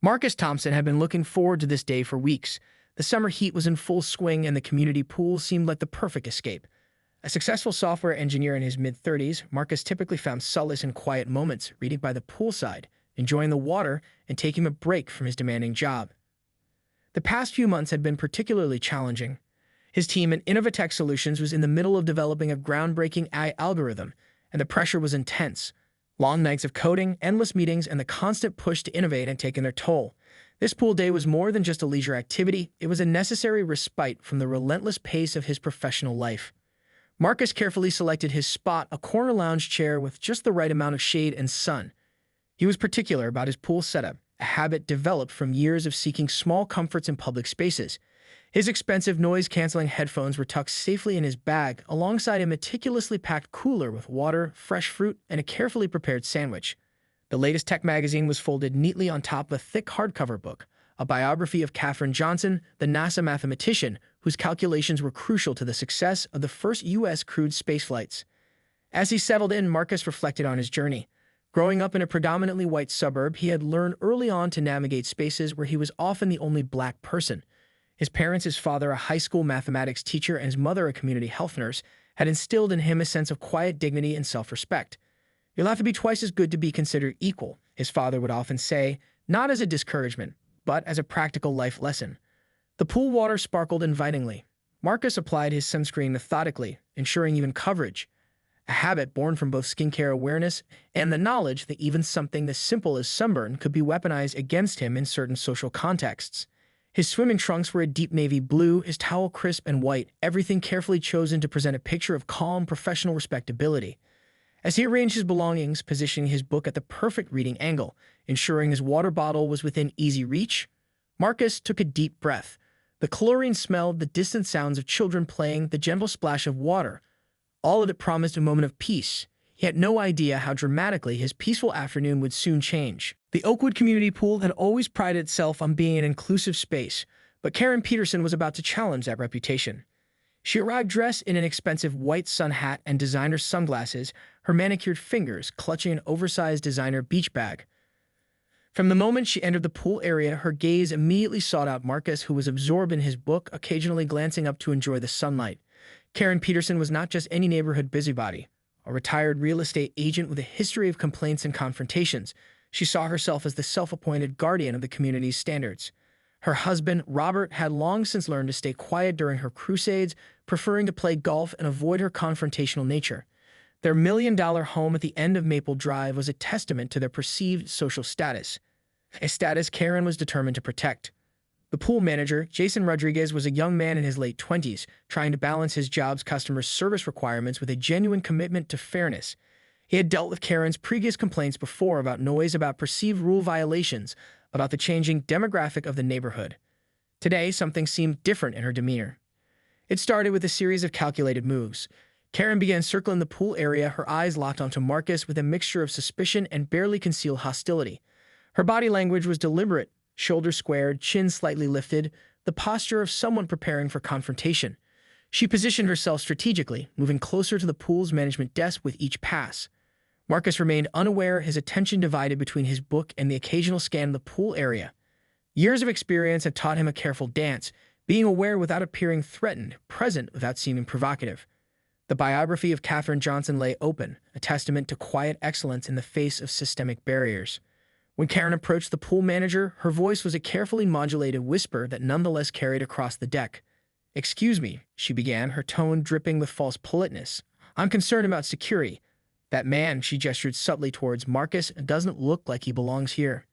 Marcus Thompson had been looking forward to this day for weeks. The summer heat was in full swing and the community pool seemed like the perfect escape. A successful software engineer in his mid-30s, Marcus typically found solace in quiet moments, reading by the poolside, enjoying the water, and taking a break from his demanding job. The past few months had been particularly challenging. His team at Innovatech Solutions was in the middle of developing a groundbreaking AI algorithm, and the pressure was intense. Long nights of coding, endless meetings, and the constant push to innovate had taken their toll. This pool day was more than just a leisure activity, it was a necessary respite from the relentless pace of his professional life. Marcus carefully selected his spot, a corner lounge chair with just the right amount of shade and sun. He was particular about his pool setup, a habit developed from years of seeking small comforts in public spaces. His expensive noise-canceling headphones were tucked safely in his bag, alongside a meticulously packed cooler with water, fresh fruit, and a carefully prepared sandwich. The latest tech magazine was folded neatly on top of a thick hardcover book, a biography of Katherine Johnson, the NASA mathematician whose calculations were crucial to the success of the first U.S. crewed spaceflights. As he settled in, Marcus reflected on his journey. Growing up in a predominantly white suburb, he had learned early on to navigate spaces where he was often the only black person. His parents, his father a high school mathematics teacher and his mother a community health nurse, had instilled in him a sense of quiet dignity and self-respect. "You'll have to be twice as good to be considered equal," his father would often say, not as a discouragement, but as a practical life lesson. The pool water sparkled invitingly. Marcus applied his sunscreen methodically, ensuring even coverage, a habit born from both skincare awareness and the knowledge that even something as simple as sunburn could be weaponized against him in certain social contexts. His swimming trunks were a deep navy blue, his towel crisp and white, everything carefully chosen to present a picture of calm, professional respectability. As he arranged his belongings, positioning his book at the perfect reading angle, ensuring his water bottle was within easy reach, Marcus took a deep breath. The chlorine smell, the distant sounds of children playing, the gentle splash of water, all of it promised a moment of peace. He had no idea how dramatically his peaceful afternoon would soon change. The Oakwood Community Pool had always prided itself on being an inclusive space, but Karen Peterson was about to challenge that reputation. She arrived dressed in an expensive white sun hat and designer sunglasses, her manicured fingers clutching an oversized designer beach bag. From the moment she entered the pool area, her gaze immediately sought out Marcus, who was absorbed in his book, occasionally glancing up to enjoy the sunlight. Karen Peterson was not just any neighborhood busybody, a retired real estate agent with a history of complaints and confrontations. She saw herself as the self-appointed guardian of the community's standards. Her husband, Robert, had long since learned to stay quiet during her crusades, preferring to play golf and avoid her confrontational nature. Their million-dollar home at the end of Maple Drive was a testament to their perceived social status, a status Karen was determined to protect. The pool manager, Jason Rodriguez, was a young man in his late 20s, trying to balance his job's customer service requirements with a genuine commitment to fairness. He had dealt with Karen's previous complaints before about noise, about perceived rule violations, about the changing demographic of the neighborhood. Today, something seemed different in her demeanor. It started with a series of calculated moves. Karen began circling the pool area, her eyes locked onto Marcus with a mixture of suspicion and barely concealed hostility. Her body language was deliberate, shoulders squared, chin slightly lifted, the posture of someone preparing for confrontation. She positioned herself strategically, moving closer to the pool's management desk with each pass. Marcus remained unaware, his attention divided between his book and the occasional scan of the pool area. Years of experience had taught him a careful dance, being aware without appearing threatened, present without seeming provocative. The biography of Katherine Johnson lay open, a testament to quiet excellence in the face of systemic barriers. When Karen approached the pool manager, her voice was a carefully modulated whisper that nonetheless carried across the deck. "Excuse me," she began, her tone dripping with false politeness. "I'm concerned about security. That man," she gestured subtly towards Marcus, "doesn't look like he belongs here.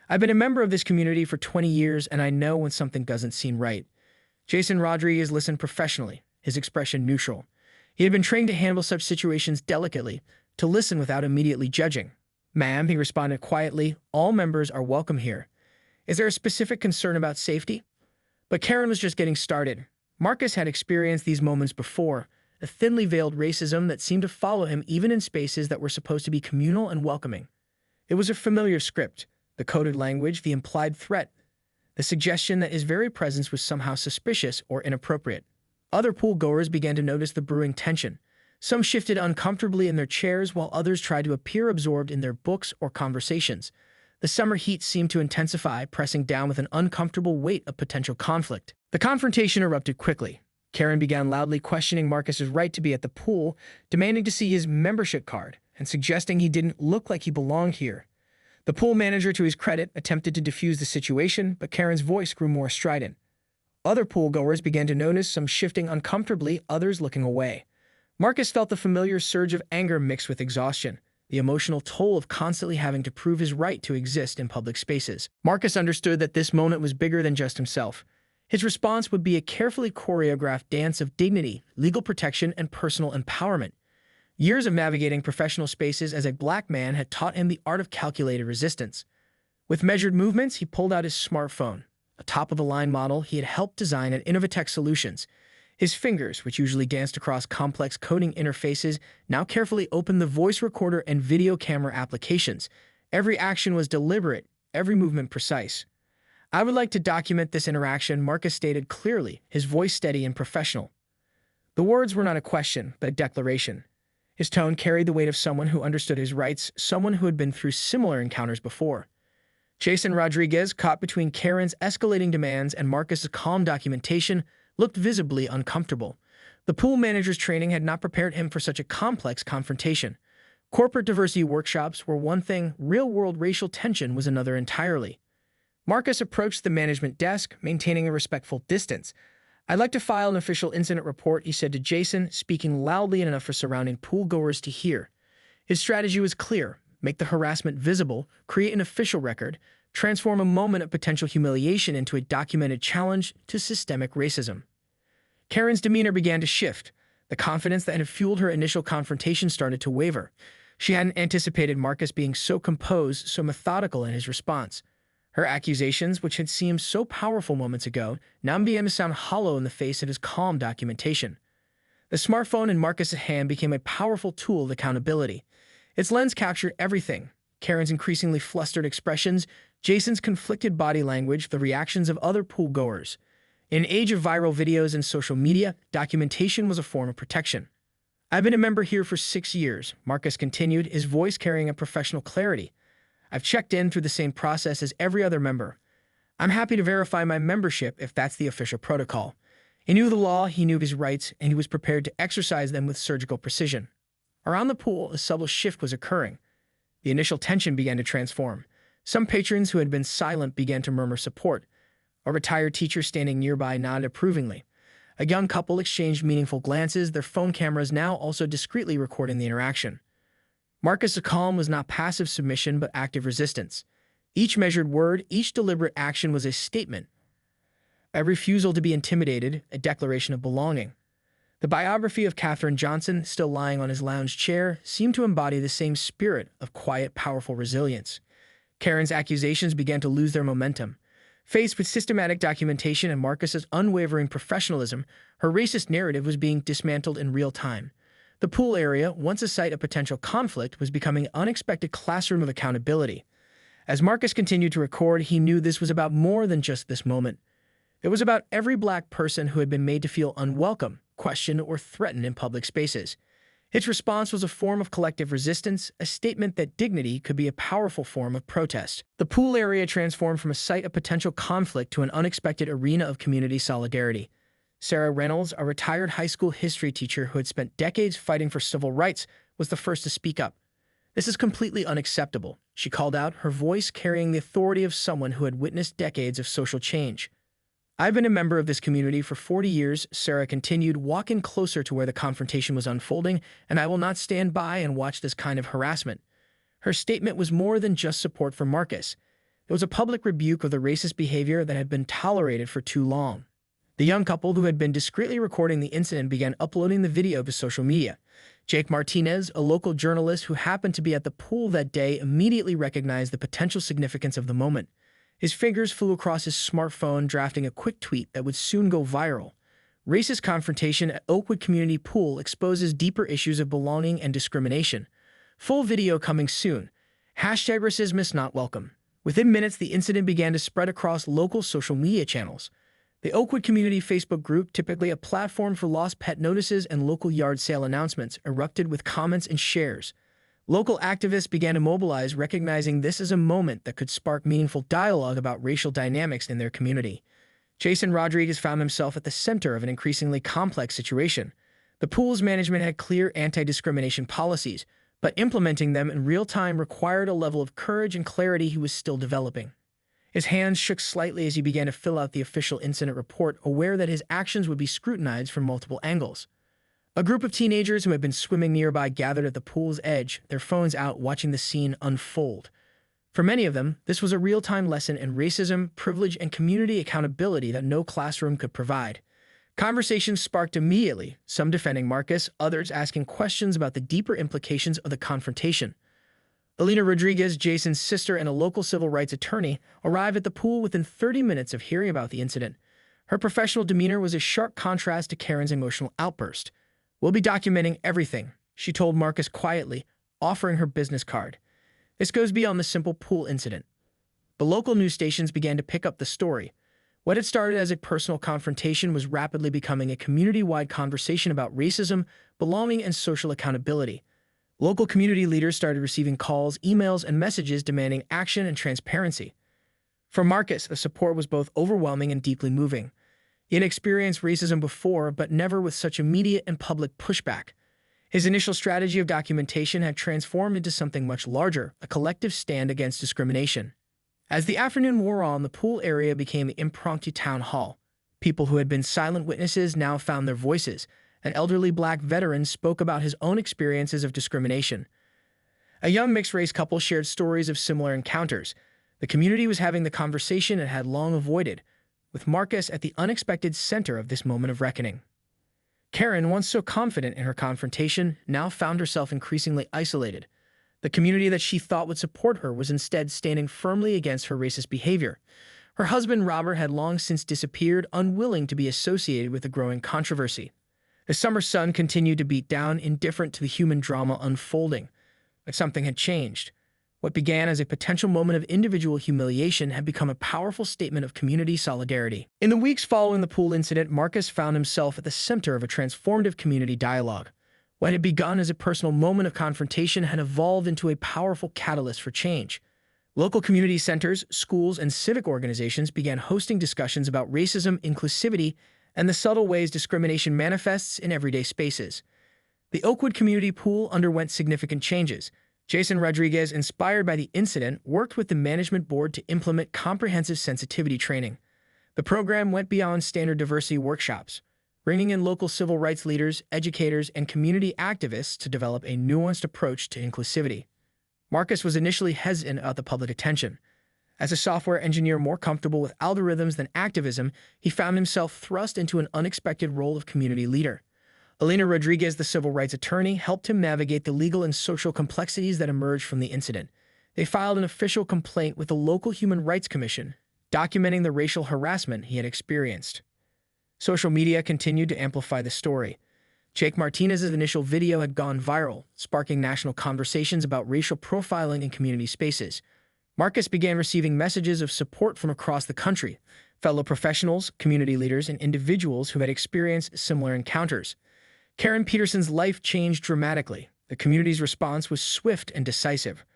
I've been a member of this community for 20 years, and I know when something doesn't seem right." Jason Rodriguez listened professionally, his expression neutral. He had been trained to handle such situations delicately, to listen without immediately judging. "Ma'am," he responded quietly, "all members are welcome here. Is there a specific concern about safety?" But Karen was just getting started. Marcus had experienced these moments before, a thinly veiled racism that seemed to follow him even in spaces that were supposed to be communal and welcoming. It was a familiar script, the coded language, the implied threat, the suggestion that his very presence was somehow suspicious or inappropriate. Other pool-goers began to notice the brewing tension. Some shifted uncomfortably in their chairs while others tried to appear absorbed in their books or conversations. The summer heat seemed to intensify, pressing down with an uncomfortable weight of potential conflict. The confrontation erupted quickly. Karen began loudly questioning Marcus's right to be at the pool, demanding to see his membership card, and suggesting he didn't look like he belonged here. The pool manager, to his credit, attempted to defuse the situation, but Karen's voice grew more strident. Other pool-goers began to notice, some shifting uncomfortably, others looking away. Marcus felt the familiar surge of anger mixed with exhaustion, the emotional toll of constantly having to prove his right to exist in public spaces. Marcus understood that this moment was bigger than just himself. His response would be a carefully choreographed dance of dignity, legal protection, and personal empowerment. Years of navigating professional spaces as a black man had taught him the art of calculated resistance. With measured movements, he pulled out his smartphone, a top-of-the-line model he had helped design at Innovatech Solutions. His fingers, which usually danced across complex coding interfaces, now carefully opened the voice recorder and video camera applications. Every action was deliberate, every movement precise. "I would like to document this interaction," Marcus stated clearly, his voice steady and professional. The words were not a question, but a declaration. His tone carried the weight of someone who understood his rights, someone who had been through similar encounters before. Jason Rodriguez, caught between Karen's escalating demands and Marcus's calm documentation, looked visibly uncomfortable. The pool manager's training had not prepared him for such a complex confrontation. Corporate diversity workshops were one thing, real-world racial tension was another entirely. Marcus approached the management desk, maintaining a respectful distance. "I'd like to file an official incident report," he said to Jason, speaking loudly enough for surrounding pool-goers to hear. His strategy was clear: make the harassment visible, create an official record, transform a moment of potential humiliation into a documented challenge to systemic racism. Karen's demeanor began to shift. The confidence that had fueled her initial confrontation started to waver. She hadn't anticipated Marcus being so composed, so methodical in his response. Her accusations, which had seemed so powerful moments ago, now began to sound hollow in the face of his calm documentation. The smartphone in Marcus's hand became a powerful tool of accountability. Its lens captured everything: Karen's increasingly flustered expressions, Jason's conflicted body language, the reactions of other pool-goers. In an age of viral videos and social media, documentation was a form of protection. "I've been a member here for 6 years," Marcus continued, his voice carrying a professional clarity. "I've checked in through the same process as every other member. I'm happy to verify my membership if that's the official protocol." He knew the law, he knew his rights, and he was prepared to exercise them with surgical precision. Around the pool, a subtle shift was occurring. The initial tension began to transform. Some patrons who had been silent began to murmur support. A retired teacher standing nearby nodded approvingly. A young couple exchanged meaningful glances, their phone cameras now also discreetly recording the interaction. Marcus's calm was not passive submission but active resistance. Each measured word, each deliberate action was a statement. A refusal to be intimidated, a declaration of belonging. The biography of Katherine Johnson, still lying on his lounge chair, seemed to embody the same spirit of quiet, powerful resilience. Karen's accusations began to lose their momentum. Faced with systematic documentation and Marcus's unwavering professionalism, her racist narrative was being dismantled in real time. The pool area, once a site of potential conflict, was becoming an unexpected classroom of accountability. As Marcus continued to record, he knew this was about more than just this moment. It was about every black person who had been made to feel unwelcome, questioned, or threatened in public spaces. Its response was a form of collective resistance, a statement that dignity could be a powerful form of protest. The pool area transformed from a site of potential conflict to an unexpected arena of community solidarity. Sarah Reynolds, a retired high school history teacher who had spent decades fighting for civil rights, was the first to speak up. "This is completely unacceptable," she called out, her voice carrying the authority of someone who had witnessed decades of social change. "I've been a member of this community for 40 years, Sarah continued, walking closer to where the confrontation was unfolding, "and I will not stand by and watch this kind of harassment." Her statement was more than just support for Marcus. It was a public rebuke of the racist behavior that had been tolerated for too long. The young couple who had been discreetly recording the incident began uploading the video to social media. Jake Martinez, a local journalist who happened to be at the pool that day, immediately recognized the potential significance of the moment. His fingers flew across his smartphone, drafting a quick tweet that would soon go viral. "Racist confrontation at Oakwood Community Pool exposes deeper issues of belonging and discrimination. Full video coming soon. #racism is not welcome." Within minutes, the incident began to spread across local social media channels. The Oakwood Community Facebook group, typically a platform for lost pet notices and local yard sale announcements, erupted with comments and shares. Local activists began to mobilize, recognizing this as a moment that could spark meaningful dialogue about racial dynamics in their community. Jason Rodriguez found himself at the center of an increasingly complex situation. The pool's management had clear anti-discrimination policies, but implementing them in real time required a level of courage and clarity he was still developing. His hands shook slightly as he began to fill out the official incident report, aware that his actions would be scrutinized from multiple angles. A group of teenagers who had been swimming nearby gathered at the pool's edge, their phones out, watching the scene unfold. For many of them, this was a real-time lesson in racism, privilege, and community accountability that no classroom could provide. Conversations sparked immediately, some defending Marcus, others asking questions about the deeper implications of the confrontation. Alina Rodriguez, Jason's sister and a local civil rights attorney, arrived at the pool within 30 minutes of hearing about the incident. Her professional demeanor was a sharp contrast to Karen's emotional outburst. "We'll be documenting everything," she told Marcus quietly, offering her business card. This goes beyond the simple pool incident. The local news stations began to pick up the story. What had started as a personal confrontation was rapidly becoming a community-wide conversation about racism, belonging, and social accountability. Local community leaders started receiving calls, emails, and messages demanding action and transparency. For Marcus, the support was both overwhelming and deeply moving. He had experienced racism before, but never with such immediate and public pushback. His initial strategy of documentation had transformed into something much larger, a collective stand against discrimination. As the afternoon wore on, the pool area became the impromptu town hall. People who had been silent witnesses now found their voices. An elderly black veteran spoke about his own experiences of discrimination. A young mixed-race couple shared stories of similar encounters. The community was having the conversation it had long avoided, with Marcus at the unexpected center of this moment of reckoning. Karen, once so confident in her confrontation, now found herself increasingly isolated. The community that she thought would support her was instead standing firmly against her racist behavior. Her husband, Robert, had long since disappeared, unwilling to be associated with the growing controversy. The summer sun continued to beat down, indifferent to the human drama unfolding. But something had changed. What began as a potential moment of individual humiliation had become a powerful statement of community solidarity. In the weeks following the pool incident, Marcus found himself at the center of a transformative community dialogue. What had begun as a personal moment of confrontation had evolved into a powerful catalyst for change. Local community centers, schools, and civic organizations began hosting discussions about racism, inclusivity, and the subtle ways discrimination manifests in everyday spaces. The Oakwood Community Pool underwent significant changes. Jason Rodriguez, inspired by the incident, worked with the management board to implement comprehensive sensitivity training. The program went beyond standard diversity workshops, bringing in local civil rights leaders, educators, and community activists to develop a nuanced approach to inclusivity. Marcus was initially hesitant about the public attention. As a software engineer more comfortable with algorithms than activism, he found himself thrust into an unexpected role of community leader. Alina Rodriguez, the civil rights attorney, helped him navigate the legal and social complexities that emerged from the incident. They filed an official complaint with the local Human Rights Commission, documenting the racial harassment he had experienced. Social media continued to amplify the story. Jake Martinez's initial video had gone viral, sparking national conversations about racial profiling in community spaces. Marcus began receiving messages of support from across the country, fellow professionals, community leaders, and individuals who had experienced similar encounters. Karen Peterson's life changed dramatically. The community's response was swift and decisive.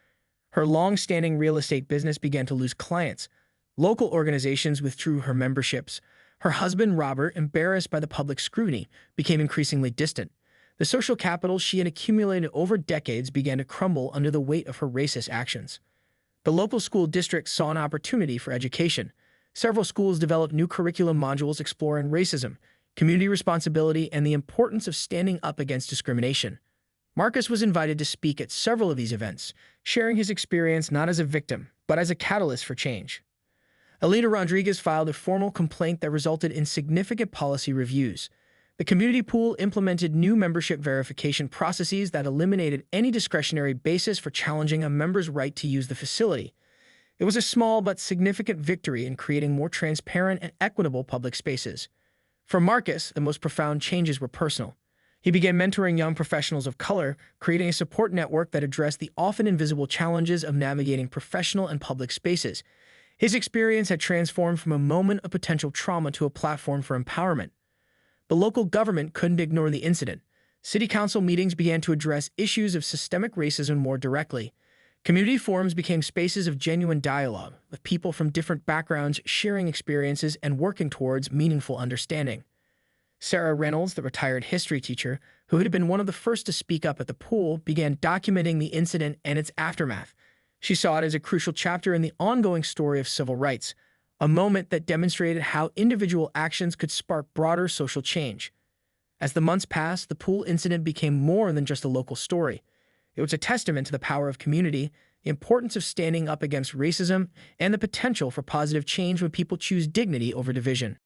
Her long-standing real estate business began to lose clients. Local organizations withdrew her memberships. Her husband, Robert, embarrassed by the public scrutiny, became increasingly distant. The social capital she had accumulated over decades began to crumble under the weight of her racist actions. The local school district saw an opportunity for education. Several schools developed new curriculum modules exploring racism, community responsibility, and the importance of standing up against discrimination. Marcus was invited to speak at several of these events, sharing his experience not as a victim, but as a catalyst for change. Alina Rodriguez filed a formal complaint that resulted in significant policy reviews. The community pool implemented new membership verification processes that eliminated any discretionary basis for challenging a member's right to use the facility. It was a small but significant victory in creating more transparent and equitable public spaces. For Marcus, the most profound changes were personal. He began mentoring young professionals of color, creating a support network that addressed the often invisible challenges of navigating professional and public spaces. His experience had transformed from a moment of potential trauma to a platform for empowerment. The local government couldn't ignore the incident. City council meetings began to address issues of systemic racism more directly. Community forums became spaces of genuine dialogue, with people from different backgrounds sharing experiences and working towards meaningful understanding. Sarah Reynolds, the retired history teacher, who had been one of the first to speak up at the pool, began documenting the incident and its aftermath. She saw it as a crucial chapter in the ongoing story of civil rights, a moment that demonstrated how individual actions could spark broader social change. As the months passed, the pool incident became more than just a local story. It was a testament to the power of community, the importance of standing up against racism, and the potential for positive change when people choose dignity over division.